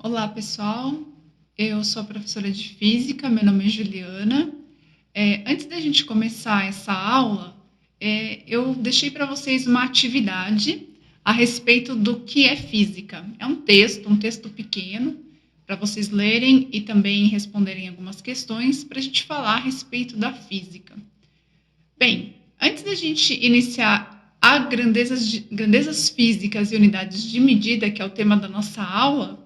Olá, pessoal. Eu sou a professora de física, meu nome é Juliana. Antes da gente começar essa aula, eu deixei para vocês uma atividade a respeito do que é física. É um texto pequeno, para vocês lerem e também responderem algumas questões para a gente falar a respeito da física. Bem, antes da gente iniciar a grandezas físicas e unidades de medida, que é o tema da nossa aula,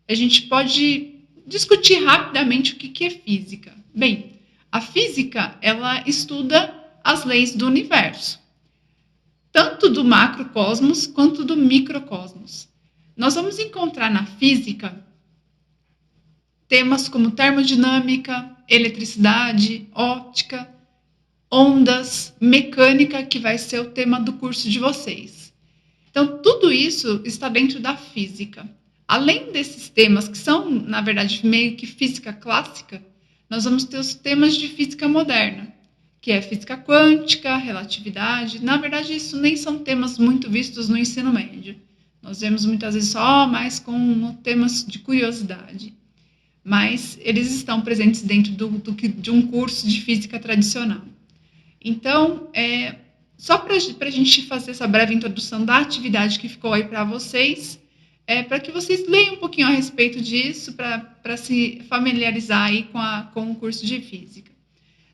a gente pode discutir rapidamente o que é física. Bem, a física, ela estuda as leis do universo, tanto do macrocosmos quanto do microcosmos. Nós vamos encontrar na física temas como termodinâmica, eletricidade, óptica, ondas, mecânica, que vai ser o tema do curso de vocês. Então, tudo isso está dentro da física. Além desses temas, que são, na verdade, meio que física clássica, nós vamos ter os temas de física moderna, que é física quântica, relatividade. Na verdade, isso nem são temas muito vistos no ensino médio. Nós vemos muitas vezes só mais como temas de curiosidade. Mas eles estão presentes dentro de um curso de física tradicional. Então, só para a gente fazer essa breve introdução da atividade que ficou aí para vocês, para que vocês leiam um pouquinho a respeito disso, para se familiarizar aí com o curso de física.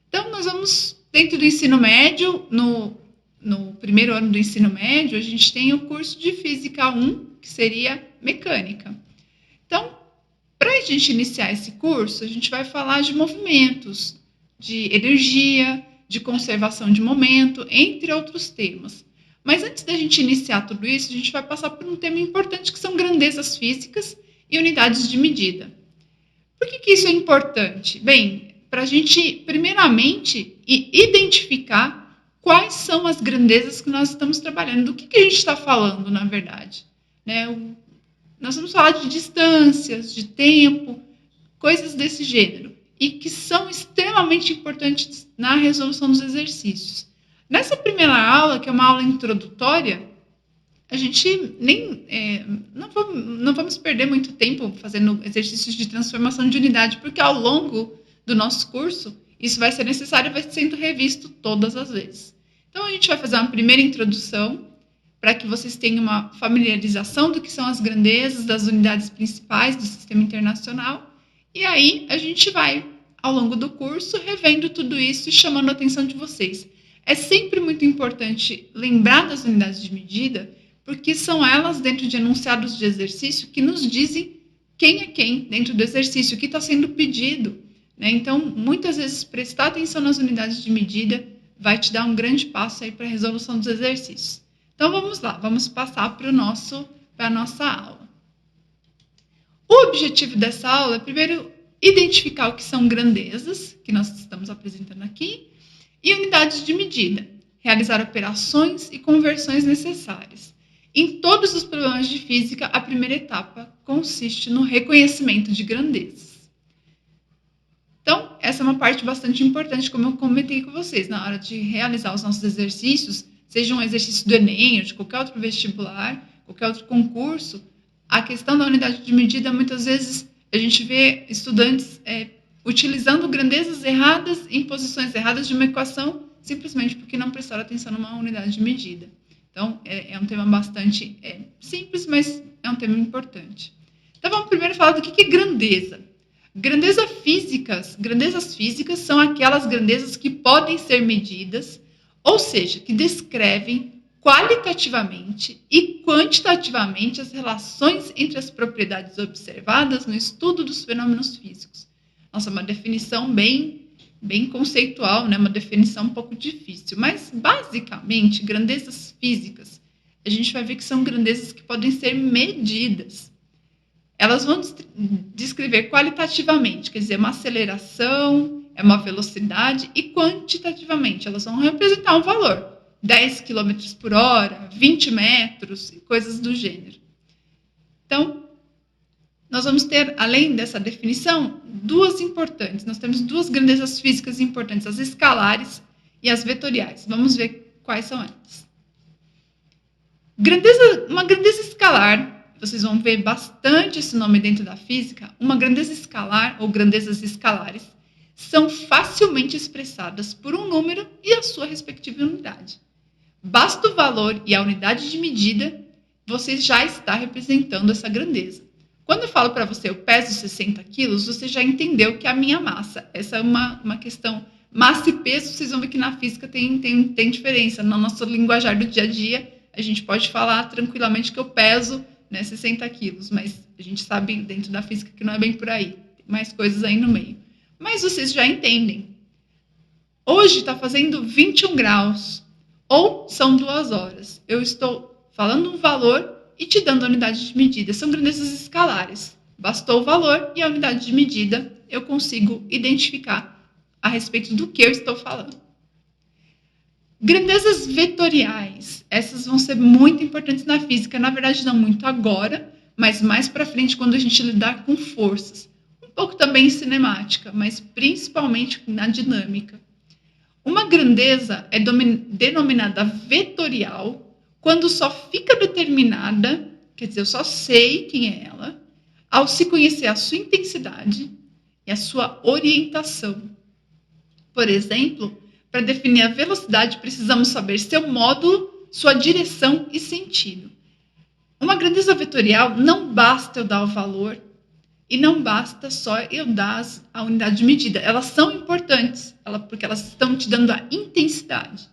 Então, nós vamos, dentro do ensino médio, no primeiro ano do ensino médio, a gente tem o curso de Física 1, que seria mecânica. Então, para a gente iniciar esse curso, a gente vai falar de movimentos, de energia, de conservação de momento, entre outros temas. Mas antes da gente iniciar tudo isso, a gente vai passar por um tema importante, que são grandezas físicas e unidades de medida. Por que isso é importante? Bem, para a gente, primeiramente, identificar quais são as grandezas que nós estamos trabalhando, do que a gente está falando, na verdade. Nós vamos falar de distâncias, de tempo, coisas desse gênero, e que são extremamente importantes na resolução dos exercícios. Nessa primeira aula, que é uma aula introdutória, a gente não vamos perder muito tempo fazendo exercícios de transformação de unidade, porque ao longo do nosso curso, isso vai ser necessário e vai sendo revisto todas as vezes. Então, a gente vai fazer uma primeira introdução, para que vocês tenham uma familiarização do que são as grandezas das unidades principais do sistema internacional, e aí a gente vai, ao longo do curso, revendo tudo isso e chamando a atenção de vocês. É sempre muito importante lembrar das unidades de medida, porque são elas, dentro de enunciados de exercício, que nos dizem quem é quem dentro do exercício, o que está sendo pedido. Então, muitas vezes, prestar atenção nas unidades de medida vai te dar um grande passo aí para a resolução dos exercícios. Então, vamos lá, vamos passar para a nossa aula. O objetivo dessa aula é, primeiro, identificar o que são grandezas, que nós estamos apresentando aqui, e unidades de medida, realizar operações e conversões necessárias. Em todos os problemas de física, a primeira etapa consiste no reconhecimento de grandezas. Então, essa é uma parte bastante importante, como eu comentei com vocês, na hora de realizar os nossos exercícios, seja um exercício do Enem ou de qualquer outro vestibular, qualquer outro concurso, a questão da unidade de medida, muitas vezes, a gente vê estudantes utilizando grandezas erradas em posições erradas de uma equação, simplesmente porque não prestaram atenção numa unidade de medida. Então, é um tema bastante simples, mas é um tema importante. Então, vamos primeiro falar do que é grandeza. Grandezas físicas são aquelas grandezas que podem ser medidas, ou seja, que descrevem qualitativamente e quantitativamente as relações entre as propriedades observadas no estudo dos fenômenos físicos. Nossa, uma definição bem conceitual, né? Uma definição um pouco difícil, mas basicamente, grandezas físicas, a gente vai ver que são grandezas que podem ser medidas. Elas vão descrever qualitativamente, quer dizer, uma aceleração, uma velocidade, e quantitativamente, elas vão representar um valor, 10 km por hora, 20 metros, coisas do gênero. Então, nós vamos ter, além dessa definição, duas importantes. Nós temos duas grandezas físicas importantes, as escalares e as vetoriais. Vamos ver quais são elas. Uma grandeza escalar vocês vão ver bastante esse nome dentro da física, uma grandeza escalar ou grandezas escalares são facilmente expressadas por um número e a sua respectiva unidade. Basta o valor e a unidade de medida, você já está representando essa grandeza. Quando eu falo para você, eu peso 60 quilos, você já entendeu que é a minha massa. Essa é uma questão. Massa e peso, vocês vão ver que na física tem diferença. No nosso linguajar do dia a dia, a gente pode falar tranquilamente que eu peso 60 quilos, mas a gente sabe dentro da física que não é bem por aí. Tem mais coisas aí no meio. Mas vocês já entendem. Hoje está fazendo 21 graus. Ou são 2 horas. Eu estou falando um valor e te dando a unidade de medida. São grandezas escalares. Bastou o valor e a unidade de medida, eu consigo identificar a respeito do que eu estou falando. Grandezas vetoriais. Essas vão ser muito importantes na física. Na verdade, não muito agora, mas mais para frente, quando a gente lidar com forças. Um pouco também em cinemática, mas principalmente na dinâmica. Uma grandeza é denominada vetorial quando só fica determinada, quer dizer, eu só sei quem é ela, ao se conhecer a sua intensidade e a sua orientação. Por exemplo, para definir a velocidade, precisamos saber seu módulo, sua direção e sentido. Uma grandeza vetorial não basta eu dar o valor e não basta só eu dar a unidade de medida. Elas são importantes, porque elas estão te dando a intensidade.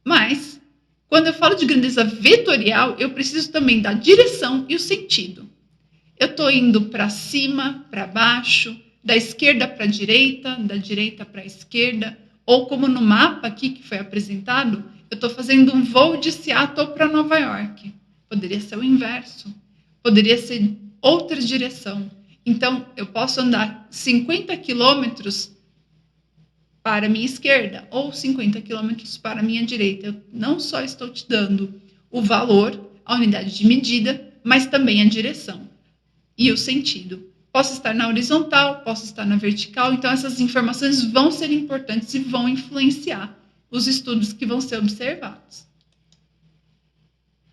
Mas, quando eu falo de grandeza vetorial, eu preciso também da direção e o sentido. Eu estou indo para cima, para baixo, da esquerda para a direita, da direita para a esquerda, ou como no mapa aqui que foi apresentado, eu estou fazendo um voo de Seattle para Nova York. Poderia ser o inverso. Poderia ser outra direção. Então, eu posso andar 50 quilômetros para a minha esquerda ou 50 quilômetros para a minha direita. Eu não só estou te dando o valor, a unidade de medida, mas também a direção e o sentido. Posso estar na horizontal, posso estar na vertical. Então, essas informações vão ser importantes e vão influenciar os estudos que vão ser observados.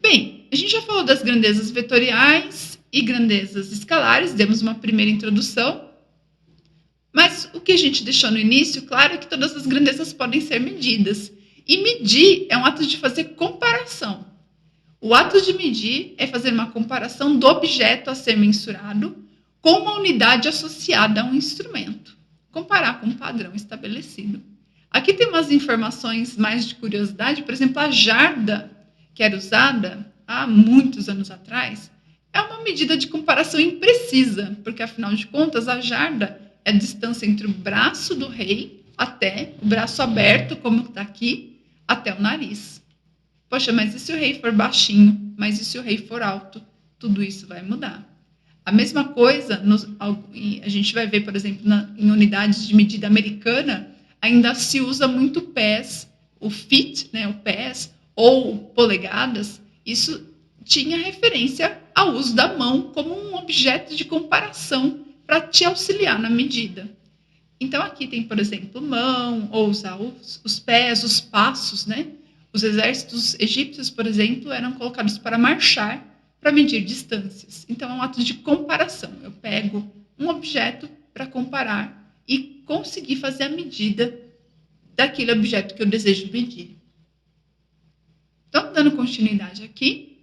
Bem, a gente já falou das grandezas vetoriais e grandezas escalares, demos uma primeira introdução, mas o que a gente deixou no início, claro, é que todas as grandezas podem ser medidas. E medir é um ato de fazer comparação. O ato de medir é fazer uma comparação do objeto a ser mensurado com uma unidade associada a um instrumento. Comparar com um padrão estabelecido. Aqui tem umas informações mais de curiosidade, por exemplo, a jarda, que era usada há muitos anos atrás, é uma medida de comparação imprecisa, porque, afinal de contas, a jarda é a distância entre o braço do rei até o braço aberto, como está aqui, até o nariz. Poxa, mas e se o rei for baixinho? Mas e se o rei for alto? Tudo isso vai mudar. A mesma coisa, a gente vai ver, por exemplo, em unidades de medida americana, ainda se usa muito pés, o feet, o pés, ou polegadas. Isso tinha referência ao uso da mão como um objeto de comparação para te auxiliar na medida. Então, aqui tem, por exemplo, mão, ou usar os pés, os passos, Os exércitos egípcios, por exemplo, eram colocados para marchar, para medir distâncias. Então, é um ato de comparação. Eu pego um objeto para comparar e conseguir fazer a medida daquele objeto que eu desejo medir. Então, dando continuidade aqui.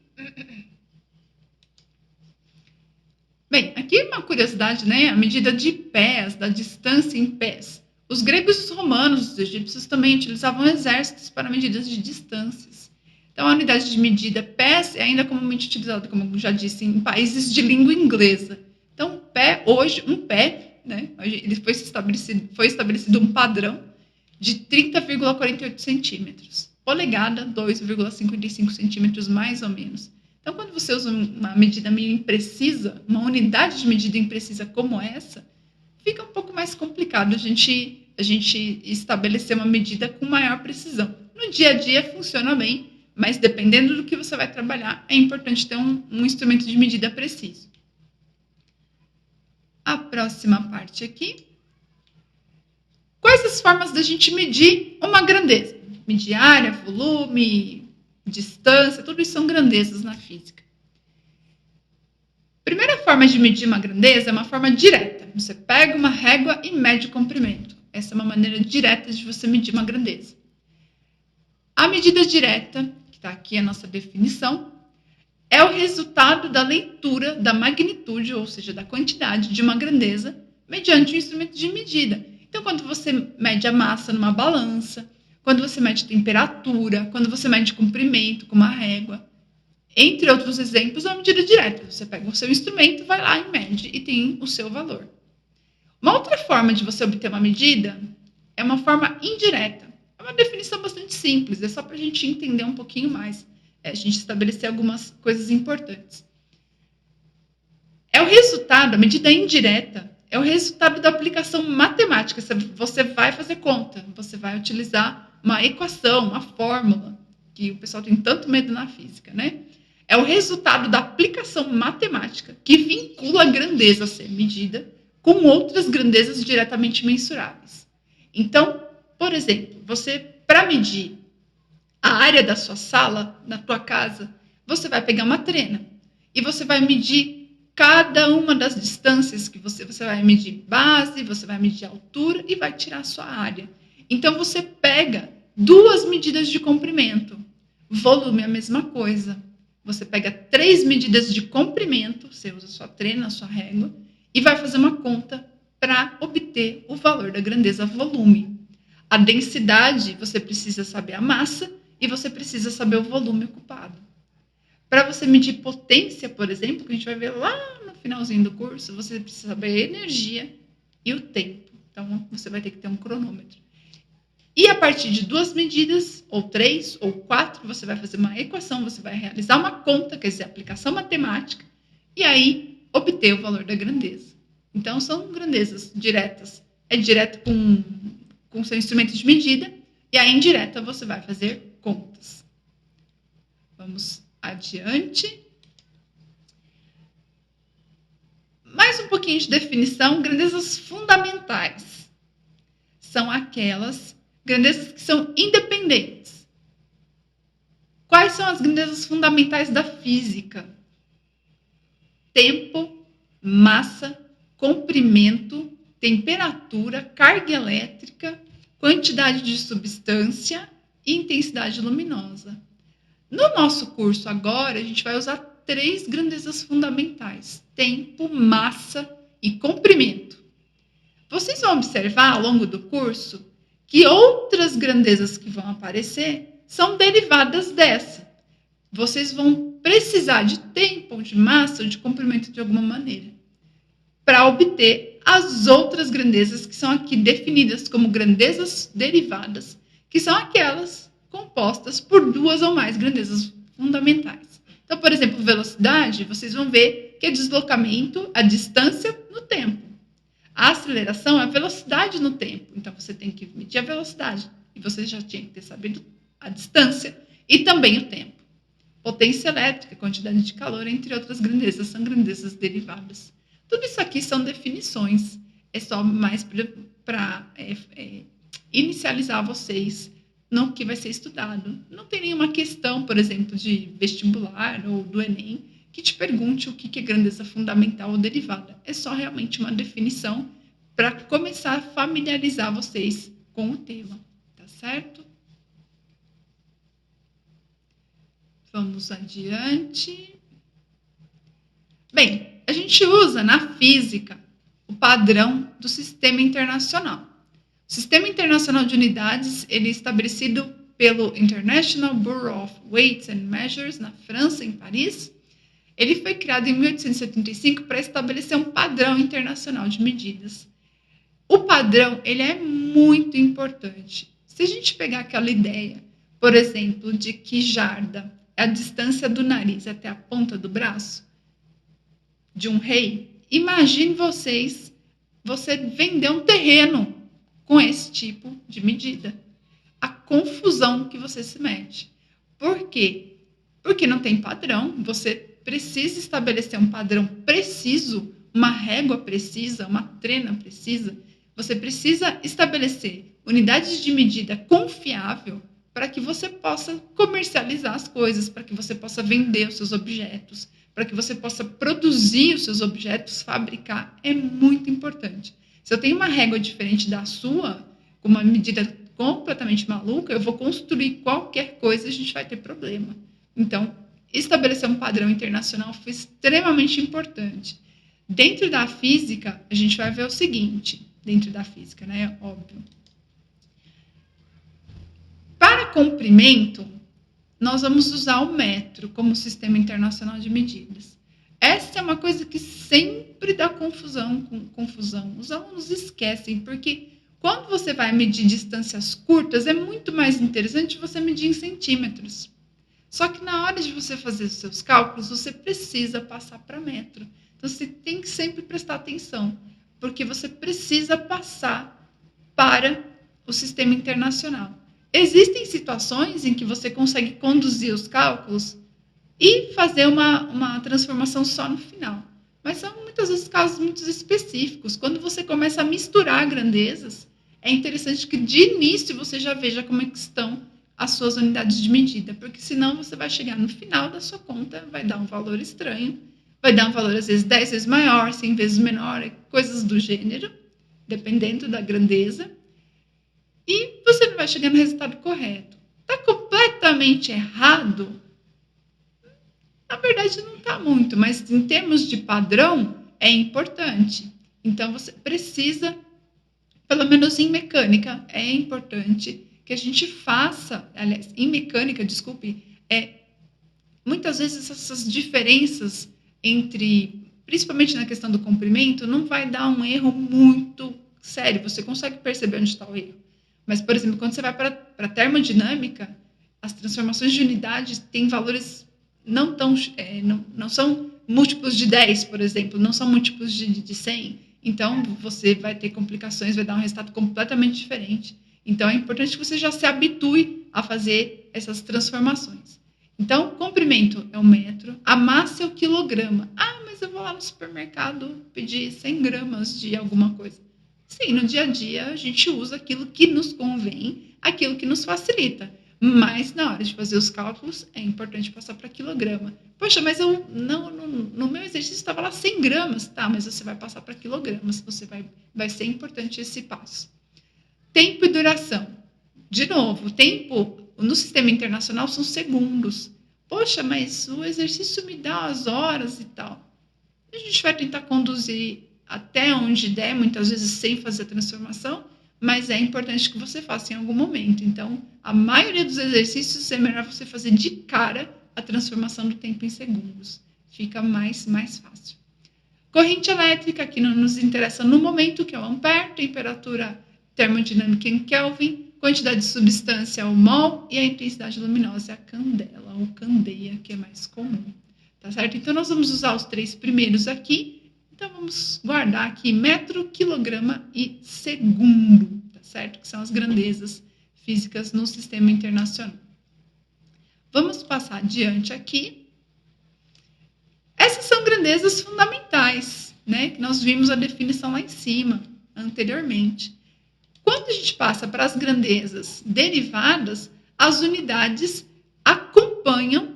Bem, aqui uma curiosidade, A medida de pés, da distância em pés. Os gregos e os romanos, os egípcios também utilizavam exércitos para medidas de distâncias. Então, a unidade de medida pés é ainda comumente utilizada, como já disse, em países de língua inglesa. Então, hoje, um pé, ele foi estabelecido um padrão de 30,48 centímetros. Polegada, 2,55 centímetros, mais ou menos. Então, quando você usa uma medida meio imprecisa, uma unidade de medida imprecisa como essa, fica um pouco mais complicado a gente estabelecer uma medida com maior precisão. No dia a dia funciona bem, mas dependendo do que você vai trabalhar, é importante ter um instrumento de medida preciso. A próxima parte aqui. Quais as formas da gente medir uma grandeza? Medir área, volume, distância, tudo isso são grandezas na física. primeira forma de medir uma grandeza é uma forma direta. Você pega uma régua e mede o comprimento. Essa é uma maneira direta de você medir uma grandeza. A medida direta, que está aqui a nossa definição, é o resultado da leitura da magnitude, ou seja, da quantidade de uma grandeza, mediante um instrumento de medida. Então, quando você mede a massa numa balança, quando você mede temperatura, quando você mede comprimento com uma régua, entre outros exemplos, é uma medida direta. Você pega o seu instrumento, vai lá e mede e tem o seu valor. Uma outra forma de você obter uma medida é uma forma indireta. É uma definição bastante simples, é só para a gente entender um pouquinho mais. A gente estabelecer algumas coisas importantes. É o resultado, a medida indireta, é o resultado da aplicação matemática. Você vai fazer conta, você vai utilizar uma equação, uma fórmula, que o pessoal tem tanto medo na física, né? É o resultado da aplicação matemática que vincula a grandeza a ser medida com outras grandezas diretamente mensuráveis. Então, por exemplo, você, para medir a área da sua sala, na tua casa, você vai pegar uma trena e você vai medir cada uma das distâncias que você vai medir base, você vai medir altura e vai tirar a sua área. Então, você pega duas medidas de comprimento. Volume é a mesma coisa. Você pega 3 medidas de comprimento, você usa a sua trena, a sua régua, e vai fazer uma conta para obter o valor da grandeza volume. A densidade, você precisa saber a massa e você precisa saber o volume ocupado. Para você medir potência, por exemplo, que a gente vai ver lá no finalzinho do curso, você precisa saber a energia e o tempo. Então, você vai ter que ter um cronômetro. E a partir de 2 medidas, ou 3, ou 4, você vai fazer uma equação, você vai realizar uma conta, quer dizer, aplicação matemática, e aí obter o valor da grandeza. Então, são grandezas diretas. É direto com seu instrumento de medida, e a indireta você vai fazer contas. Vamos adiante. Mais um pouquinho de definição. Grandezas fundamentais são aquelas grandezas que são independentes. Quais são as grandezas fundamentais da física? Tempo, massa, comprimento, temperatura, carga elétrica, quantidade de substância e intensidade luminosa. No nosso curso agora, a gente vai usar 3 grandezas fundamentais: tempo, massa e comprimento. Vocês vão observar ao longo do curso que outras grandezas que vão aparecer são derivadas dessa. Vocês vão precisar de tempo, de massa ou de comprimento de alguma maneira para obter as outras grandezas que são aqui definidas como grandezas derivadas, que são aquelas compostas por 2 ou mais grandezas fundamentais. Então, por exemplo, velocidade, vocês vão ver que é deslocamento, a distância no tempo. A aceleração é a velocidade no tempo. Então, você tem que medir a velocidade. E você já tinha que ter sabido a distância e também o tempo. Potência elétrica, quantidade de calor, entre outras grandezas, são grandezas derivadas. Tudo isso aqui são definições. É só mais para inicializar vocês no que vai ser estudado. Não tem nenhuma questão, por exemplo, de vestibular ou do Enem, que te pergunte o que é grandeza fundamental ou derivada. É só realmente uma definição para começar a familiarizar vocês com o tema, tá certo? Vamos adiante. Bem, a gente usa na física o padrão do Sistema Internacional. O Sistema Internacional de Unidades, ele é estabelecido pelo International Bureau of Weights and Measures, na França, em Paris. Ele foi criado em 1875 para estabelecer um padrão internacional de medidas. O padrão, ele é muito importante. Se a gente pegar aquela ideia, por exemplo, de que jarda é a distância do nariz até a ponta do braço de um rei, imagine você vender um terreno com esse tipo de medida. A confusão que você se mete. Por quê? Porque não tem padrão. Você precisa estabelecer um padrão preciso, uma régua precisa, uma trena precisa. Você precisa estabelecer unidades de medida confiável para que você possa comercializar as coisas, para que você possa vender os seus objetos, para que você possa produzir os seus objetos, fabricar, é muito importante. Se eu tenho uma régua diferente da sua, com uma medida completamente maluca, eu vou construir qualquer coisa e a gente vai ter problema. Então, estabelecer um padrão internacional foi extremamente importante. Dentro da física, a gente vai ver o seguinte, dentro da física, né? Óbvio. Para comprimento, nós vamos usar o metro como sistema internacional de medidas. Essa é uma coisa que sempre dá confusão. Os alunos esquecem, porque quando você vai medir distâncias curtas, é muito mais interessante você medir em centímetros. Só que na hora de você fazer os seus cálculos, você precisa passar para metro. Então, você tem que sempre prestar atenção, porque você precisa passar para o sistema internacional. Existem situações em que você consegue conduzir os cálculos e fazer uma transformação só no final. Mas são muitas vezes casos muito específicos. Quando você começa a misturar grandezas, é interessante que de início você já veja como é que estão as suas unidades de medida, porque senão você vai chegar no final da sua conta, vai dar um valor estranho, vai dar um valor às vezes 10 vezes maior, 100 vezes menor, coisas do gênero, dependendo da grandeza. E você não vai chegar no resultado correto. Está completamente errado? Na verdade, não está muito, mas em termos de padrão, é importante. Então, você precisa, pelo menos em mecânica, é importante que a gente faça, aliás, em mecânica, desculpe, muitas vezes essas diferenças entre, principalmente na questão do comprimento, não vai dar um erro muito sério. Você consegue perceber onde está o erro. Mas, por exemplo, quando você vai para a termodinâmica, as transformações de unidade têm valores não são múltiplos de 10, por exemplo, não são múltiplos de 100. Então, você vai ter complicações, vai dar um resultado completamente diferente. Então, é importante que você já se habitue a fazer essas transformações. Então, comprimento é o metro, a massa é o quilograma. Ah, mas eu vou lá no supermercado pedir 100 gramas de alguma coisa. Sim, no dia a dia a gente usa aquilo que nos convém, aquilo que nos facilita. Mas na hora de fazer os cálculos é importante passar para quilograma. Poxa, mas eu no meu exercício estava lá 100 gramas. Tá, mas você vai passar para quilogramas. Vai ser importante esse passo. Tempo e duração. De novo, o tempo no sistema internacional são segundos. Poxa, mas o exercício me dá as horas e tal. A gente vai tentar conduzir até onde der, muitas vezes sem fazer a transformação, mas é importante que você faça em algum momento. Então, a maioria dos exercícios é melhor você fazer de cara a transformação do tempo em segundos. Fica mais fácil. Corrente elétrica, que não nos interessa no momento, que é o ampere, temperatura termodinâmica em Kelvin, quantidade de substância, o mol, e a intensidade luminosa é a candela, ou candeia, que é mais comum. Tá certo? Então, nós vamos usar os 3 primeiros aqui. Então, vamos guardar aqui metro, quilograma e segundo, tá certo? Que são as grandezas físicas no sistema internacional. Vamos passar adiante aqui. Essas são grandezas fundamentais, né? Que nós vimos a definição lá em cima, anteriormente. Quando a gente passa para as grandezas derivadas, as unidades acompanham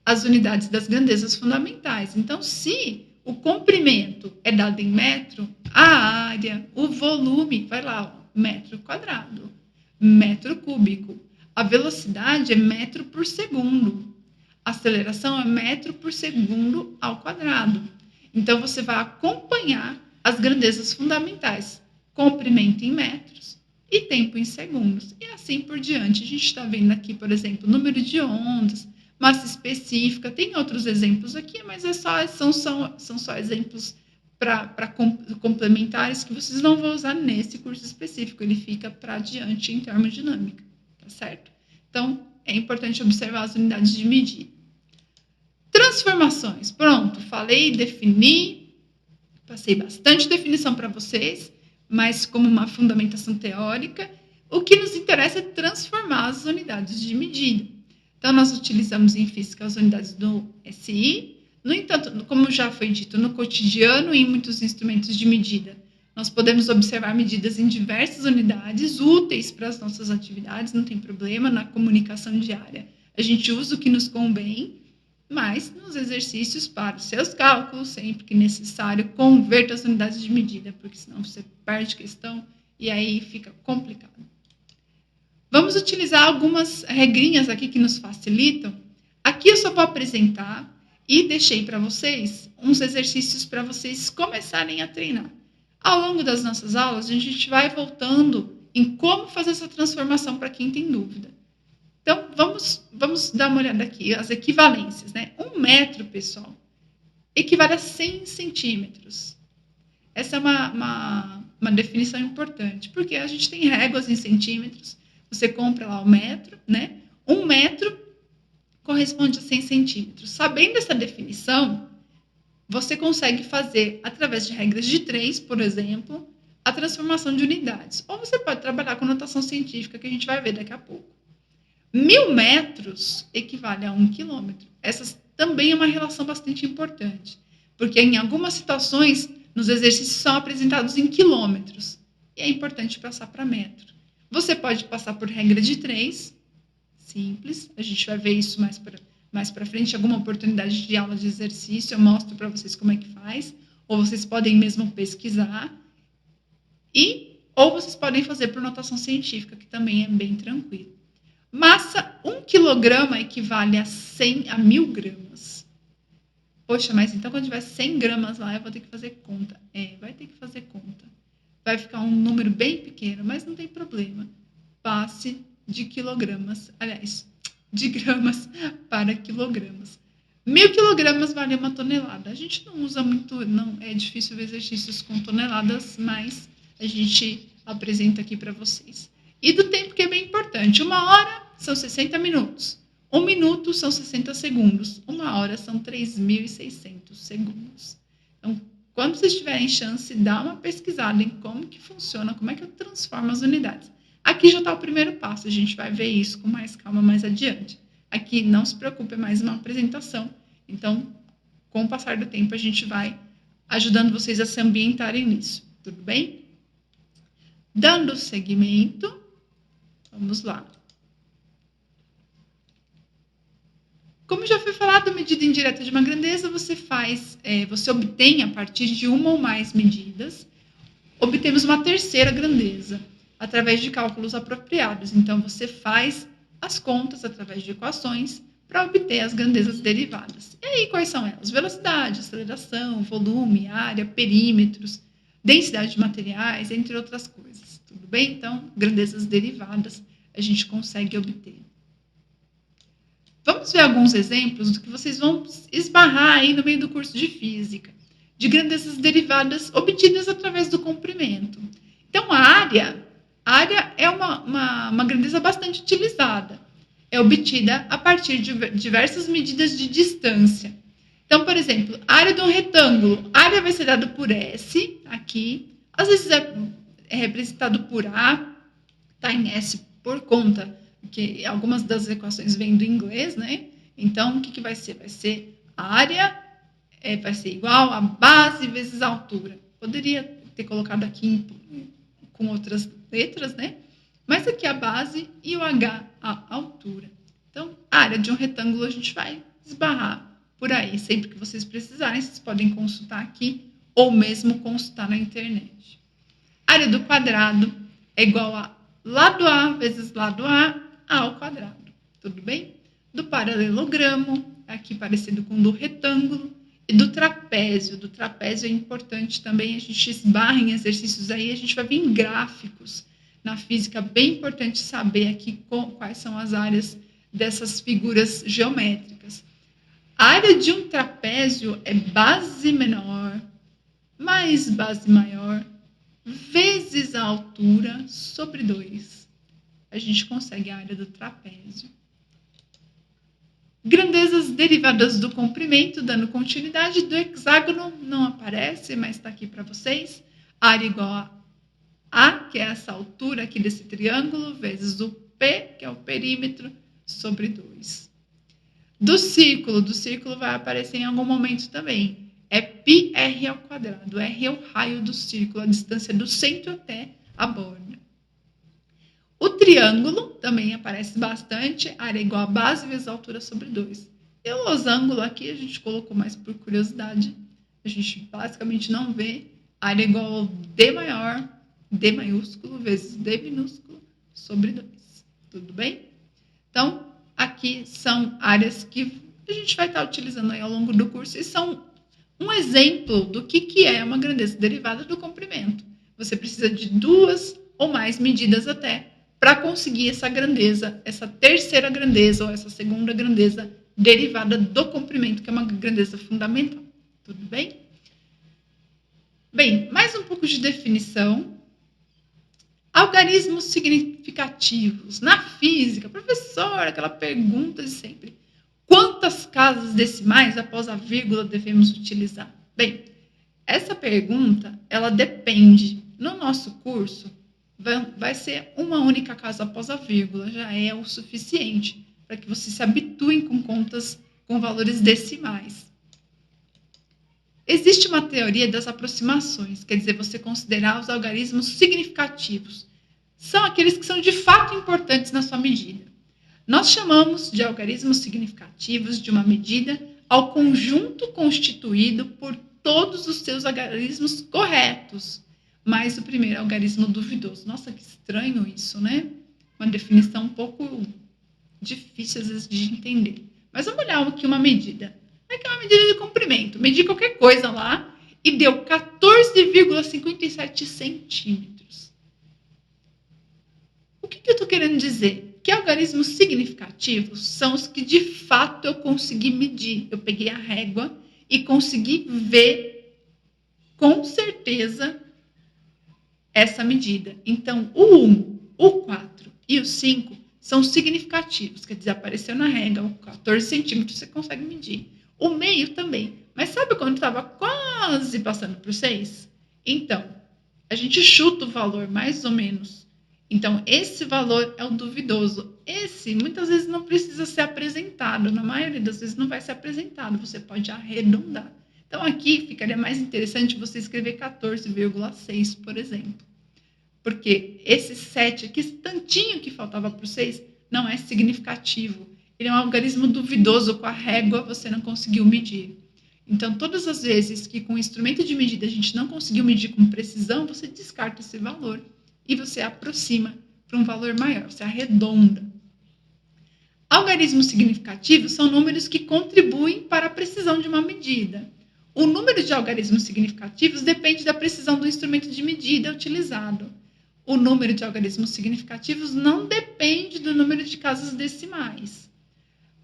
as unidades das grandezas fundamentais. Então, se o comprimento é dado em metro, a área, o volume, vai lá, metro quadrado, metro cúbico. A velocidade é metro por segundo. A aceleração é metro por segundo ao quadrado. Então, você vai acompanhar as grandezas fundamentais, comprimento em metros e tempo em segundos. E assim por diante. A gente está vendo aqui, por exemplo, número de ondas, massa específica, tem outros exemplos aqui, mas são só exemplos para complementares que vocês não vão usar nesse curso específico, ele fica para adiante em termodinâmica, tá certo? Então, é importante observar as unidades de medida. Transformações, pronto, falei, defini, passei bastante definição para vocês, mas como uma fundamentação teórica, o que nos interessa é transformar as unidades de medida. Então, nós utilizamos em física as unidades do SI. No entanto, como já foi dito, no cotidiano e em muitos instrumentos de medida, nós podemos observar medidas em diversas unidades úteis para as nossas atividades, não tem problema, na comunicação diária. A gente usa o que nos convém, mas nos exercícios para os seus cálculos, sempre que necessário, converta as unidades de medida, porque senão você perde questão e aí fica complicado. Vamos utilizar algumas regrinhas aqui que nos facilitam. Aqui eu só vou apresentar e deixei para vocês uns exercícios para vocês começarem a treinar. Ao longo das nossas aulas, a gente vai voltando em como fazer essa transformação para quem tem dúvida. Então, vamos dar uma olhada aqui, as equivalências, né? 1 metro, pessoal, equivale a 100 centímetros. Essa é uma definição importante, porque a gente tem réguas em centímetros, você compra lá o metro, né? 1 metro corresponde a 100 centímetros. Sabendo essa definição, você consegue fazer, através de regras de 3, por exemplo, a transformação de unidades. Ou você pode trabalhar com notação científica, que a gente vai ver daqui a pouco. 1000 metros equivale a 1 quilômetro. Essa também é uma relação bastante importante, porque em algumas situações, nos exercícios são apresentados em quilômetros, e é importante passar para metro. Você pode passar por regra de 3, simples, a gente vai ver isso mais para frente, alguma oportunidade de aula de exercício, eu mostro para vocês como é que faz, ou vocês podem mesmo pesquisar, ou vocês podem fazer por notação científica, que também é bem tranquilo. Massa, 1 quilograma equivale a 1000 gramas. Poxa, mas então quando tiver 100 gramas lá, eu vou ter que fazer conta. Vai ter que fazer conta. Vai ficar um número bem pequeno, mas não tem problema. Passe de quilogramas, aliás, de gramas para quilogramas. 1000 quilogramas vale 1 tonelada. A gente não usa muito, não é difícil ver exercícios com toneladas, mas a gente apresenta aqui para vocês. E do tempo, que é bem importante. 1 hora são 60 minutos. 1 minuto são 60 segundos. 1 hora são 3.600 segundos. Então, quando vocês tiverem chance, dá uma pesquisada em como que funciona, como é que eu transformo as unidades. Aqui já está o primeiro passo, a gente vai ver isso com mais calma mais adiante. Aqui, não se preocupe, é mais uma apresentação. Então, com o passar do tempo, a gente vai ajudando vocês a se ambientarem nisso. Tudo bem? Dando seguimento, vamos lá. Como já foi falado, medida indireta de uma grandeza, você obtém a partir de uma ou mais medidas, obtemos uma terceira grandeza, através de cálculos apropriados. Então, você faz as contas através de equações para obter as grandezas derivadas. E aí, quais são elas? Velocidade, aceleração, volume, área, perímetros, densidade de materiais, entre outras coisas. Tudo bem? Então, grandezas derivadas a gente consegue obter. Vamos ver alguns exemplos do que vocês vão esbarrar aí no meio do curso de física, de grandezas derivadas obtidas através do comprimento. Então, a área é uma grandeza bastante utilizada. É obtida a partir de diversas medidas de distância. Então, por exemplo, a área de um retângulo. A área vai ser dada por S, aqui. Às vezes é representado por A, está em S por conta que algumas das equações vêm do inglês, né? Então, o que vai ser? Vai ser a área, vai ser igual a base vezes a altura. Poderia ter colocado aqui com outras letras, né? Mas aqui a base e o H, a altura. Então, a área de um retângulo a gente vai esbarrar por aí. Sempre que vocês precisarem, vocês podem consultar aqui ou mesmo consultar na internet. A área do quadrado é igual a lado A vezes lado A ao quadrado. Tudo bem? Do paralelogramo, aqui parecido com o do retângulo, e do trapézio. Do trapézio é importante também, a gente esbarra em exercícios aí, a gente vai ver em gráficos. Na física, bem importante saber aqui quais são as áreas dessas figuras geométricas. A área de um trapézio é base menor mais base maior vezes a altura sobre 2. A gente consegue a área do trapézio. Grandezas derivadas do comprimento, dando continuidade. Do hexágono não aparece, mas está aqui para vocês. Área igual a, que é essa altura aqui desse triângulo, vezes o P, que é o perímetro, sobre 2. Do círculo vai aparecer em algum momento também. É πr ao quadrado. R é o raio do círculo, a distância do centro até a borda. O triângulo também aparece bastante, área igual a base vezes a altura sobre 2. E o losango aqui a gente colocou mais por curiosidade. A gente basicamente não vê área igual ao D maior, D maiúsculo vezes D minúsculo sobre 2. Tudo bem? Então, aqui são áreas que a gente vai estar utilizando aí ao longo do curso e são um exemplo do que é uma grandeza derivada do comprimento. Você precisa de 2 ou mais medidas até para conseguir essa grandeza, essa terceira grandeza ou essa segunda grandeza derivada do comprimento, que é uma grandeza fundamental. Tudo bem? Bem, mais um pouco de definição. Algarismos significativos. Na física, professor, aquela pergunta de sempre. Quantas casas decimais após a vírgula devemos utilizar? Bem, essa pergunta, ela depende. No nosso curso, vai ser uma única casa após a vírgula, já é o suficiente para que vocês se habituem com contas com valores decimais. Existe uma teoria das aproximações, quer dizer, você considerar os algarismos significativos. São aqueles que são de fato importantes na sua medida. Nós chamamos de algarismos significativos de uma medida ao conjunto constituído por todos os seus algarismos corretos, mais o primeiro algarismo duvidoso. Nossa, que estranho isso, né? Uma definição um pouco difícil às vezes de entender. Mas vamos olhar aqui uma medida. Aqui é uma medida de comprimento. Medi qualquer coisa lá e deu 14,57 centímetros. O que eu estou querendo dizer? Que algarismos significativos são os que de fato eu consegui medir. Eu peguei a régua e consegui ver com certeza essa medida. Então, o 1, o 4 e o 5 são significativos, quer dizer, apareceu na régua, 14 centímetros você consegue medir. O meio também. Mas sabe quando estava quase passando para o 6? Então, a gente chuta o valor mais ou menos. Então, esse valor é o duvidoso. Esse, muitas vezes, não precisa ser apresentado. Na maioria das vezes, não vai ser apresentado. Você pode arredondar. Então, aqui ficaria mais interessante você escrever 14,6, por exemplo. Porque esse 7 aqui, esse tantinho que faltava para o 6, não é significativo. Ele é um algarismo duvidoso. Com a régua, você não conseguiu medir. Então, todas as vezes que com o instrumento de medida a gente não conseguiu medir com precisão, você descarta esse valor e você aproxima para um valor maior, você arredonda. Algarismos significativos são números que contribuem para a precisão de uma medida. O número de algarismos significativos depende da precisão do instrumento de medida utilizado. O número de algarismos significativos não depende do número de casas decimais.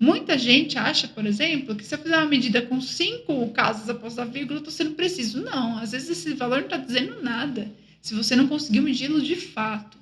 Muita gente acha, por exemplo, que se eu fizer uma medida com 5 casas após a vírgula, eu estou sendo preciso. Não, às vezes esse valor não está dizendo nada, se você não conseguiu medi-lo de fato.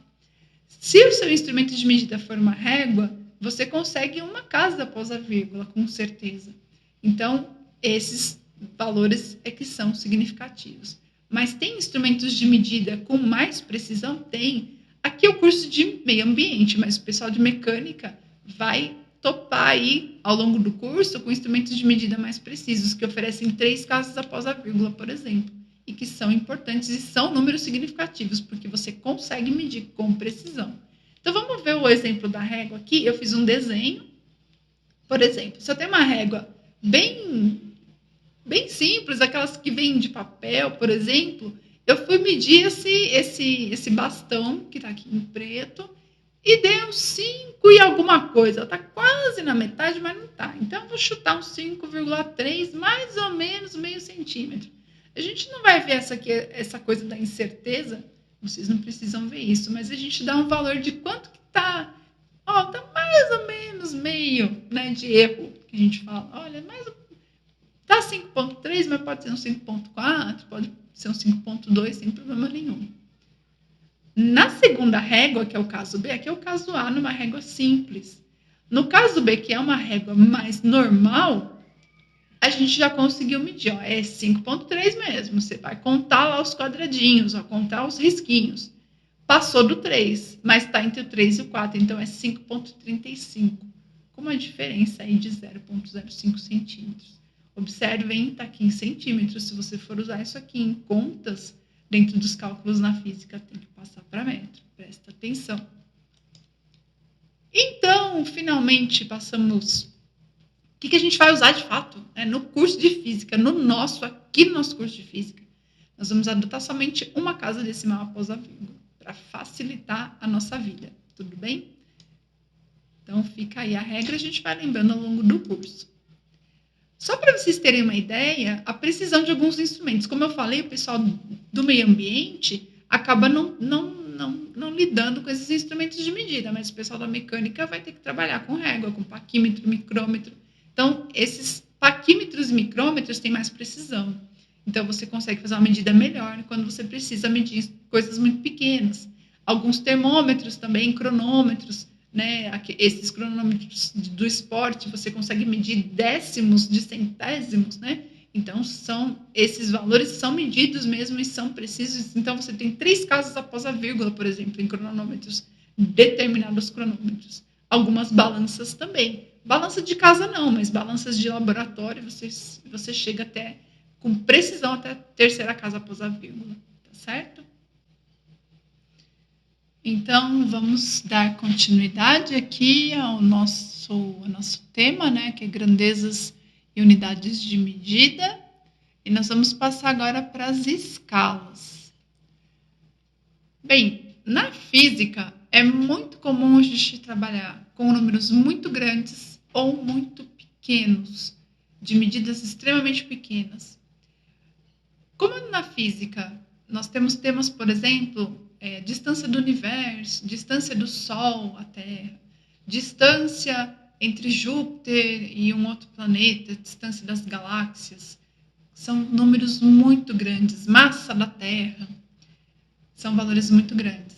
Se o seu instrumento de medida for uma régua, você consegue uma casa após a vírgula, com certeza. Então, esses valores é que são significativos. Mas tem instrumentos de medida com mais precisão? Tem. Aqui é o curso de meio ambiente, mas o pessoal de mecânica vai topar aí, ao longo do curso, com instrumentos de medida mais precisos, que oferecem 3 casas após a vírgula, por exemplo, e que são importantes e são números significativos, porque você consegue medir com precisão. Então, vamos ver o exemplo da régua aqui. Eu fiz um desenho. Por exemplo, se eu tenho uma régua bem simples, aquelas que vêm de papel, por exemplo, eu fui medir esse bastão, que está aqui em preto, e deu 5 e alguma coisa. Está quase na metade, mas não está. Então, eu vou chutar um 5,3, mais ou menos meio centímetro. A gente não vai ver essa coisa da incerteza, vocês não precisam ver isso, mas a gente dá um valor de quanto que está. Está mais ou menos meio, né, de erro, que a gente fala. Olha, está 5,3, mas pode ser um 5,4, pode ser um 5,2, sem problema nenhum. Na segunda régua, que é o caso B, aqui é o caso A, numa régua simples. No caso B, que é uma régua mais normal, a gente já conseguiu medir. É 5,3 mesmo. Você vai contar lá os quadradinhos, contar os risquinhos. Passou do 3, mas está entre o 3 e o 4, então é 5,35, com uma diferença aí de 0,05 centímetros. Observem, está aqui em centímetros. Se você for usar isso aqui em contas, dentro dos cálculos na física, tem que passar para metro. Presta atenção. Então, finalmente, passamos que a gente vai usar de fato, né? No curso de física, aqui no nosso curso de física, nós vamos adotar somente uma casa decimal após a vírgula, para facilitar a nossa vida, tudo bem? Então, fica aí a regra, a gente vai lembrando ao longo do curso. Só para vocês terem uma ideia, a precisão de alguns instrumentos. Como eu falei, o pessoal do meio ambiente acaba não lidando com esses instrumentos de medida, mas o pessoal da mecânica vai ter que trabalhar com régua, com paquímetro, micrômetro. Então, esses paquímetros e micrômetros têm mais precisão. Então, você consegue fazer uma medida melhor quando você precisa medir coisas muito pequenas. Alguns termômetros também, cronômetros, né? Esses cronômetros do esporte, você consegue medir décimos de centésimos, né? Então, esses valores são medidos mesmo e são precisos. Então, você tem 3 casas após a vírgula, por exemplo, em cronômetros, determinados cronômetros. Algumas balanças também. Balança de casa não, mas balanças de laboratório, você chega até com precisão até a 3ª casa após a vírgula, tá certo? Então, vamos dar continuidade aqui ao nosso tema, né, que é grandezas e unidades de medida. E nós vamos passar agora para as escalas. Bem, na física, é muito comum a gente trabalhar com números muito grandes ou muito pequenos, de medidas extremamente pequenas. Como na física nós temos temas, por exemplo, distância do universo, distância do Sol à Terra, distância entre Júpiter e um outro planeta, distância das galáxias, são números muito grandes, massa da Terra, são valores muito grandes.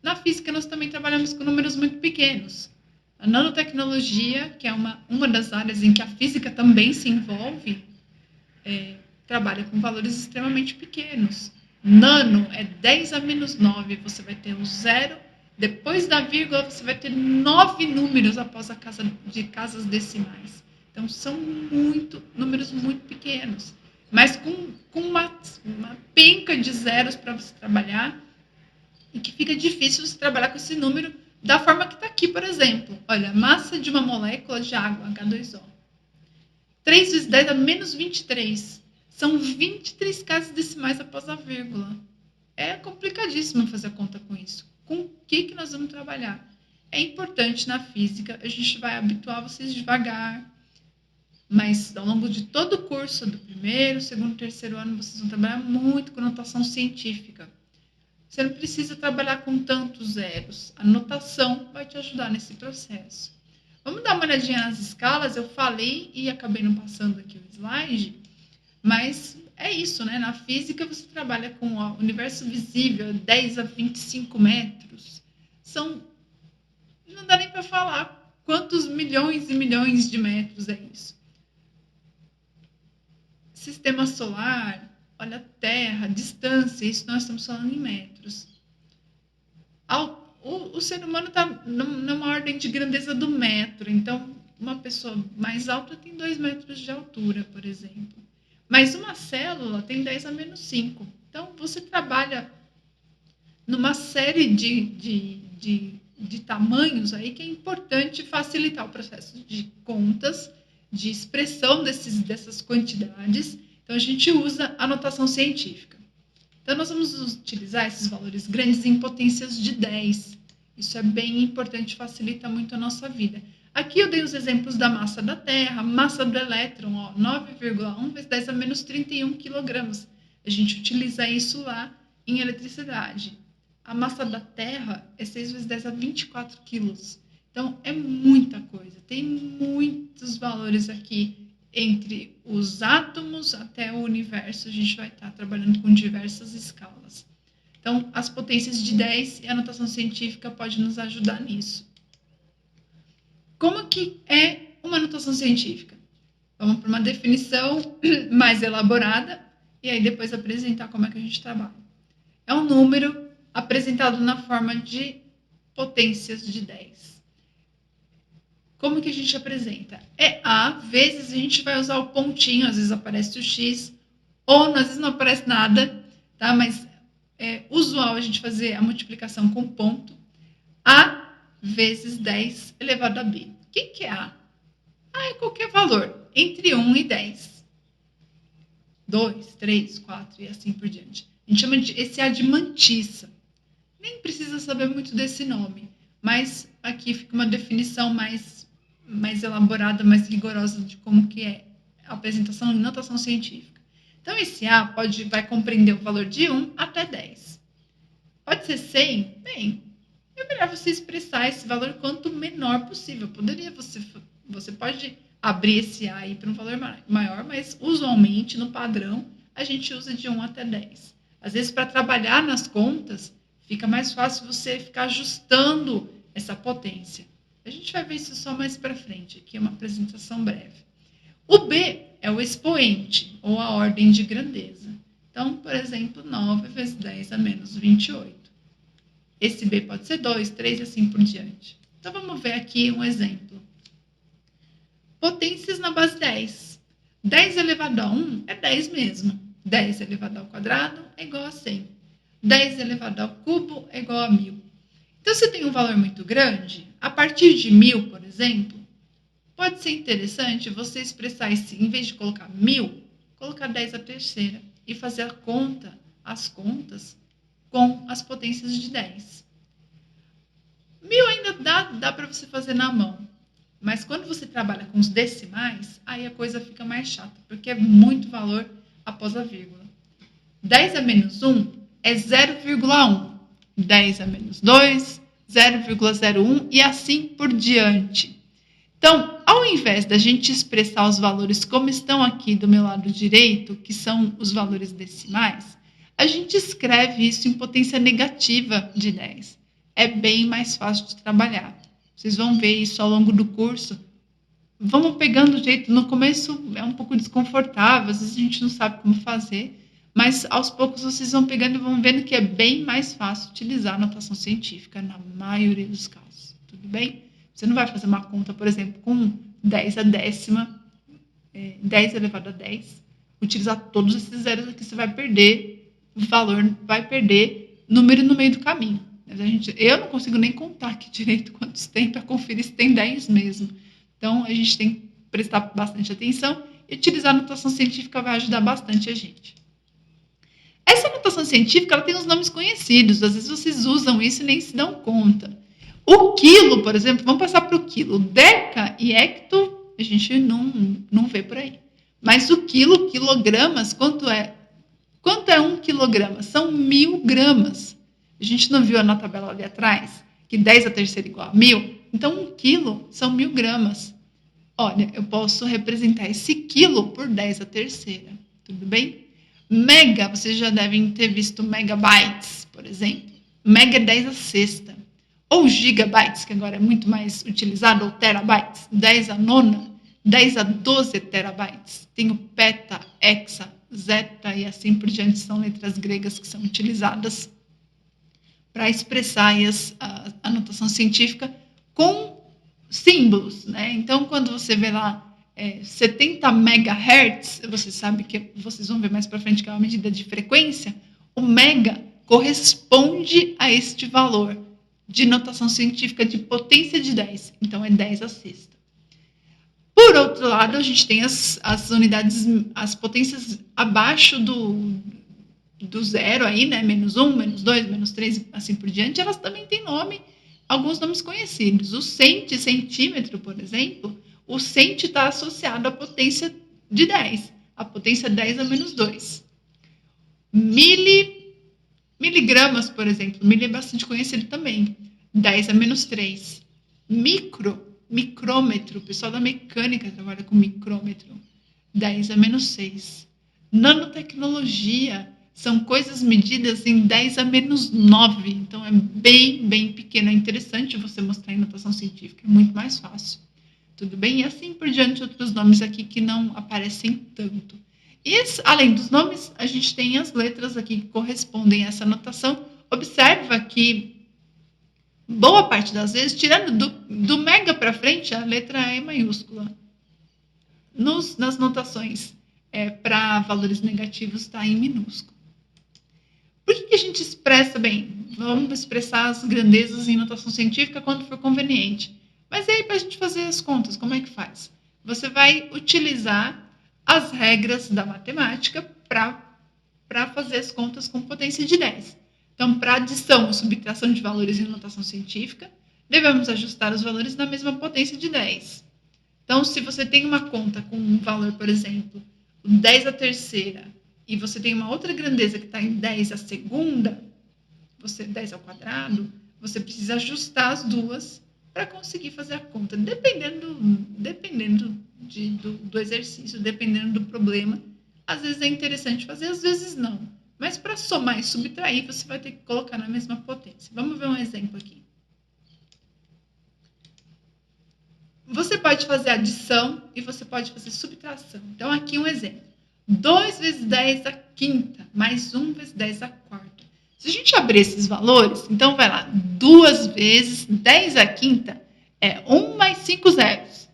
Na física nós também trabalhamos com números muito pequenos. A nanotecnologia, que é uma das áreas em que a física também se envolve, trabalha com valores extremamente pequenos. Nano é 10 a menos 9, você vai ter um zero, depois da vírgula você vai ter 9 números após a casas decimais. Então, são números muito pequenos, mas com uma penca de zeros para você trabalhar, e que fica difícil você trabalhar com esse número da forma que está aqui, por exemplo. Olha, massa de uma molécula de água, H2O. 3 vezes 10 a menos 23. São 23 casas decimais após a vírgula. É complicadíssimo fazer a conta com isso. Com o que nós vamos trabalhar? É importante na física, a gente vai habituar vocês devagar, mas ao longo de todo o curso, do 1º, 2º, 3º ano, vocês vão trabalhar muito com notação científica. Você não precisa trabalhar com tantos zeros. A notação vai te ajudar nesse processo. Vamos dar uma olhadinha nas escalas. Eu falei e acabei não passando aqui o slide, mas é isso, né? Na física você trabalha com o universo visível, 10 a 25 metros. Não dá nem para falar quantos milhões e milhões de metros é isso. Sistema solar, olha a Terra, distância, isso nós estamos falando em metros. O ser humano está numa ordem de grandeza do metro, então uma pessoa mais alta tem 2 metros de altura, por exemplo. Mas uma célula tem 10 a menos 5. Então, você trabalha numa série de tamanhos aí que é importante facilitar o processo de contas, de expressão dessas quantidades. Então, a gente usa a notação científica. Então, nós vamos utilizar esses valores grandes em potências de 10. Isso é bem importante, facilita muito a nossa vida. Aqui eu dei os exemplos da massa da Terra, massa do elétron, 9,1 vezes 10 a menos 31 quilogramas. A gente utiliza isso lá em eletricidade. A massa da Terra é 6 vezes 10 a 24 quilos. Então, é muita coisa. Tem muitos valores aqui. Entre os átomos até o universo, a gente vai estar trabalhando com diversas escalas. Então, as potências de 10 e a notação científica pode nos ajudar nisso. Como que é uma notação científica? Vamos para uma definição mais elaborada e aí depois apresentar como é que a gente trabalha. É um número apresentado na forma de potências de 10. Como que a gente apresenta? É A vezes a gente vai usar o pontinho, às vezes aparece o X, ou às vezes não aparece nada, tá? Mas é usual a gente fazer a multiplicação com ponto. A vezes 10 elevado a B. O que é A? Ah, é qualquer valor, entre 1 e 10. 2, 3, 4 e assim por diante. A gente chama esse adimantissa. Nem precisa saber muito desse nome, mas aqui fica uma definição mais elaborada, mais rigorosa de como que é a apresentação em notação científica. Então, esse A vai compreender o valor de 1 até 10. Pode ser 100? Bem, é melhor você expressar esse valor quanto menor possível. Você pode abrir esse A aí para um valor maior, mas usualmente, no padrão, a gente usa de 1 até 10. Às vezes, para trabalhar nas contas, fica mais fácil você ficar ajustando essa potência. A gente vai ver isso só mais para frente. Aqui é uma apresentação breve. O B é o expoente, ou a ordem de grandeza. Então, por exemplo, 9 vezes 10 a menos 28. Esse B pode ser 2, 3 e assim por diante. Então, vamos ver aqui um exemplo. Potências na base 10. 10 elevado a 1 é 10 mesmo. 10 elevado ao quadrado é igual a 100. 10 elevado ao cubo é igual a 1000. Então, se tem um valor muito grande, a partir de 1000, por exemplo, pode ser interessante você expressar esse, em vez de colocar 1000, colocar 10 à terceira e fazer as contas com as potências de 10. 1000 ainda dá para você fazer na mão, mas quando você trabalha com os decimais, aí a coisa fica mais chata, porque é muito valor após a vírgula. 10 a menos 1 é 0,1. 10 a menos 2, 0,01 e assim por diante. Então, ao invés da gente expressar os valores como estão aqui do meu lado direito, que são os valores decimais, a gente escreve isso em potência negativa de 10. É bem mais fácil de trabalhar. Vocês vão ver isso ao longo do curso. Vamos pegando o jeito. No começo é um pouco desconfortável, às vezes a gente não sabe como fazer, mas aos poucos vocês vão pegando e vão vendo que é bem mais fácil utilizar a notação científica na maioria dos casos. Tudo bem? Você não vai fazer uma conta, por exemplo, com 10 a décima, 10 elevado a 10. Utilizar todos esses zeros aqui, você vai perder o valor, vai perder número no meio do caminho. Eu não consigo nem contar aqui direito quantos tem para conferir se tem 10 mesmo. Então, a gente tem que prestar bastante atenção e utilizar a notação científica vai ajudar bastante a gente. Essa notação científica ela tem uns nomes conhecidos, às vezes vocês usam isso e nem se dão conta. O quilo, por exemplo, vamos passar para o quilo. Deca e hecto, a gente não vê por aí. Mas o quilo, quilogramas, quanto é? Quanto é 1 quilograma? São 1000 gramas. A gente não viu na tabela ali atrás? Que 10 a terceira igual a 1000? Então, 1 quilo são 1000 gramas. Olha, eu posso representar esse quilo por 10 a terceira. Tudo bem? Mega, vocês já devem ter visto megabytes, por exemplo. Mega é 10 a sexta. Ou gigabytes, que agora é muito mais utilizado, ou terabytes, 10 a nona, 10 a 12 terabytes. Tem o peta, hexa, zeta e assim por diante, são letras gregas que são utilizadas para expressar a notação científica com símbolos, né? Então, quando você vê lá 70 megahertz, você sabe que vocês vão ver mais para frente que é uma medida de frequência, o mega corresponde a este valor de notação científica de potência de 10. Então, é 10 a sexta. Por outro lado, a gente tem as unidades, as potências abaixo do zero aí, né? Menos 1, menos 2, menos 3, assim por diante, elas também têm nome, alguns nomes conhecidos. O centímetro, por exemplo, o cent está associado à potência de 10, a potência 10 a menos 2. Miligramas, por exemplo, mili é bastante conhecido também, 10 a menos 3. Micrômetro, o pessoal da mecânica trabalha com micrômetro, 10 a menos 6. Nanotecnologia, são coisas medidas em 10 a menos 9, então é bem, bem pequeno. É interessante você mostrar em notação científica, é muito mais fácil. Tudo bem? E assim por diante, outros nomes aqui que não aparecem tanto. E além dos nomes, a gente tem as letras aqui que correspondem a essa notação. Observa que boa parte das vezes, tirando do mega para frente, a letra E maiúscula. Nas notações para valores negativos está em minúsculo. Por que a gente expressa bem? Vamos expressar as grandezas em notação científica quando for conveniente. Mas aí, para a gente fazer as contas, como é que faz? você vai utilizar as regras da matemática para fazer as contas com potência de 10. Então, para adição ou subtração de valores em notação científica, devemos ajustar os valores na mesma potência de 10. Então, se você tem uma conta com um valor, por exemplo, 10 à terceira, e você tem uma outra grandeza que está em 10 à segunda, 10 ao quadrado, você precisa ajustar as duas para conseguir fazer a conta, dependendo do exercício, dependendo do problema. Às vezes é interessante fazer, às vezes não. Mas para somar e subtrair, você vai ter que colocar na mesma potência. Vamos ver um exemplo aqui. Você pode fazer adição e você pode fazer subtração. Então, aqui um exemplo. 2 vezes 10 à quinta, mais 1 vezes 10 à quarta. Se a gente abrir esses valores, então vai lá. 2 vezes 10 à quinta é 1 mais 5 zeros.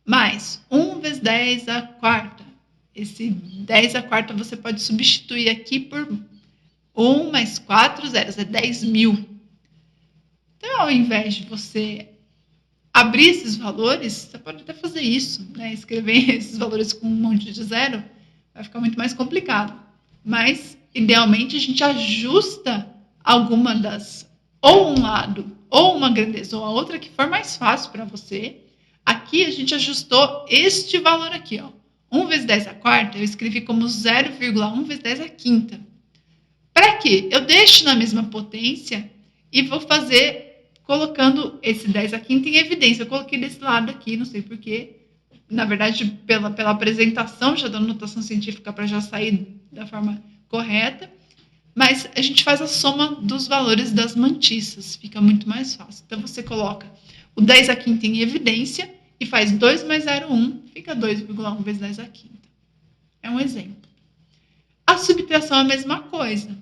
Mais 1 vezes 10 à quarta. Esse 10 à quarta você pode substituir aqui por 1 mais 4 zeros, é 10.000. Então, ao invés de você abrir esses valores, você pode até fazer isso, né? Escrever esses valores com um monte de zero, vai ficar muito mais complicado. Mas, idealmente, a gente ajusta alguma das, ou um lado, ou uma grandeza, ou a outra que for mais fácil para você. Aqui, a gente ajustou este valor aqui, ó. 1 vezes 10 à quarta, eu escrevi como 0,1 vezes 10 à quinta. Para quê? Eu deixo na mesma potência e vou fazer colocando esse 10 à quinta em evidência. Eu coloquei desse lado aqui, não sei porquê. Na verdade, pela apresentação, já da notação científica para já sair da forma correta. Mas a gente faz a soma dos valores das mantiças. Fica muito mais fácil. Então, você coloca o 10 à quinta em evidência e faz 2 mais 0, 1. Fica 2,1 vezes 10 à quinta. É um exemplo. A subtração é a mesma coisa.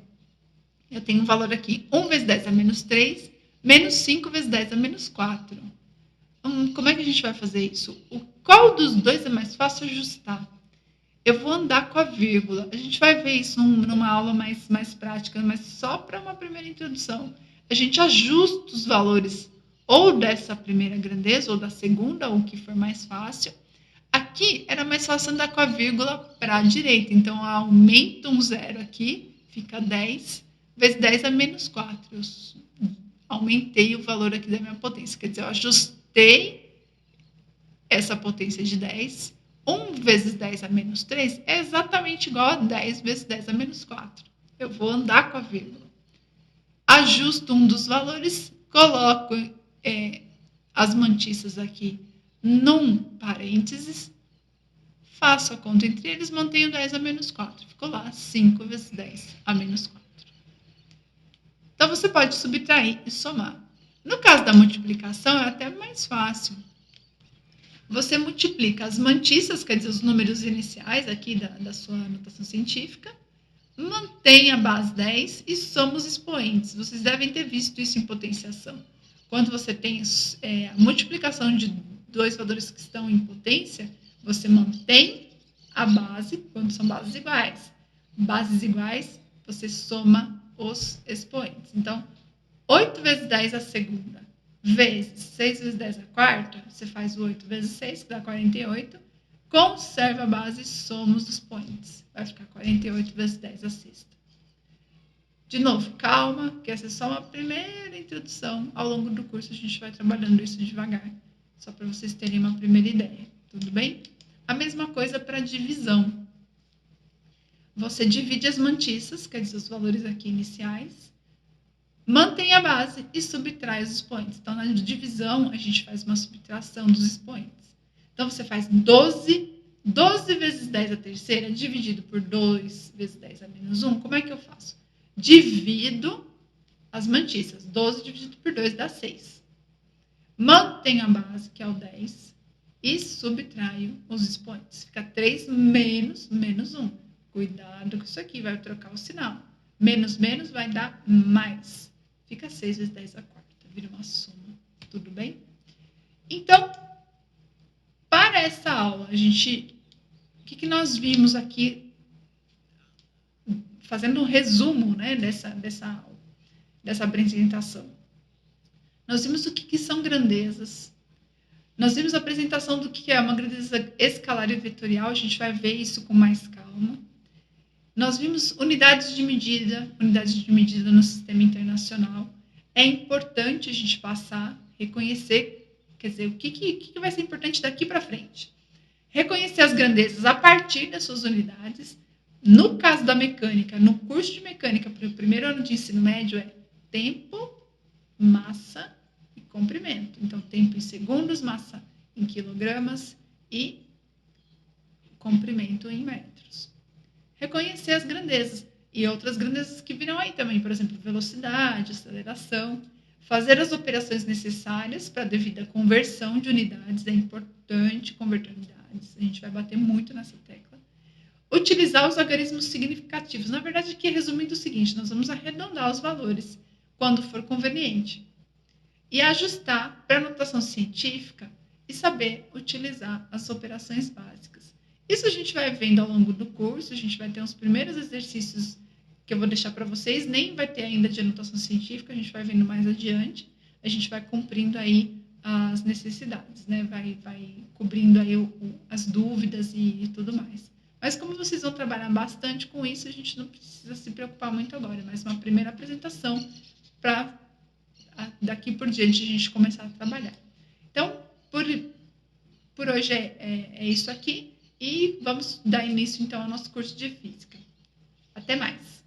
Eu tenho um valor aqui, 1 vezes 10 a menos 3, menos 5 vezes 10 a menos 4. Como é que a gente vai fazer isso? Qual dos dois é mais fácil ajustar? Eu vou andar com a vírgula. A gente vai ver isso numa aula mais prática, mas só para uma primeira introdução. A gente ajusta os valores ou dessa primeira grandeza ou da segunda, ou o que for mais fácil. Aqui era mais fácil andar com a vírgula para a direita. Então, eu aumento um zero aqui, fica 10, vezes 10 a menos 4. Eu aumentei o valor aqui da minha potência. Quer dizer, eu ajustei essa potência de 10. 1 vezes 10 a menos 3 é exatamente igual a 10 vezes 10 a menos 4. Eu vou andar com a vírgula. Ajusto um dos valores, coloco as mantiças aqui num parênteses, faço a conta entre eles, mantenho 10 a menos 4. Ficou lá 5 vezes 10 a menos 4. Então, você pode subtrair e somar. No caso da multiplicação, é até mais fácil. Você multiplica as mantiças, quer dizer, os números iniciais aqui da sua notação científica, mantém a base 10 e soma os expoentes. Vocês devem ter visto isso em potenciação. Quando você tem a multiplicação de dois valores que estão em potência, você mantém a base quando são bases iguais. Bases iguais, você soma os expoentes. Então, 8 vezes 10 à segunda, vezes 6 vezes 10 à quarta, você faz o 8 vezes 6, que dá 48, conserva a base e soma os expoentes. Vai ficar 48 vezes 10 à sexta. De novo, calma, que essa é só uma primeira introdução. Ao longo do curso a gente vai trabalhando isso devagar, só para vocês terem uma primeira ideia, tudo bem? A mesma coisa para divisão. Você divide as mantiças, quer dizer, os valores aqui iniciais, mantém a base e subtrai os expoentes. Então, na divisão, a gente faz uma subtração dos expoentes. Então, você faz 12 vezes 10 à terceira, dividido por 2 vezes 10 a menos 1. Como é que eu faço? Divido as mantiças. 12 dividido por 2 dá 6. Mantenho a base, que é o 10, e subtraio os expoentes. Fica 3 menos 1. Cuidado com isso aqui, vai trocar o sinal. Menos vai dar mais. Fica 6 vezes 10 à quarta. Vira uma soma. Tudo bem? Então, para essa aula, o que nós vimos aqui, fazendo um resumo, né, dessa aula, dessa apresentação. Nós vimos o que são grandezas. Nós vimos a apresentação do que é uma grandeza escalar e vetorial, a gente vai ver isso com mais calma. Nós vimos unidades de medida no sistema internacional. É importante a gente passar, reconhecer, quer dizer, o que vai ser importante daqui para frente. Reconhecer as grandezas a partir das suas unidades. No caso da mecânica, no curso de mecânica para o primeiro ano de ensino médio é tempo, massa e comprimento. Então, tempo em segundos, massa em quilogramas e comprimento em metros. Reconhecer as grandezas e outras grandezas que virão aí também, por exemplo, velocidade, aceleração, fazer as operações necessárias para a devida conversão de unidades, é importante converter unidades, a gente vai bater muito nessa tecla. Utilizar os algarismos significativos, na verdade aqui resumindo o seguinte, nós vamos arredondar os valores quando for conveniente e ajustar para a notação científica e saber utilizar as operações básicas. Isso a gente vai vendo ao longo do curso, a gente vai ter uns primeiros exercícios que eu vou deixar para vocês, nem vai ter ainda de anotação científica, a gente vai vendo mais adiante, a gente vai cumprindo aí as necessidades, né? Vai cobrindo aí as dúvidas e tudo mais. Mas como vocês vão trabalhar bastante com isso, a gente não precisa se preocupar muito agora, é mais uma primeira apresentação para daqui por diante a gente começar a trabalhar. Então, por hoje é isso aqui e vamos dar início então ao nosso curso de física. Até mais!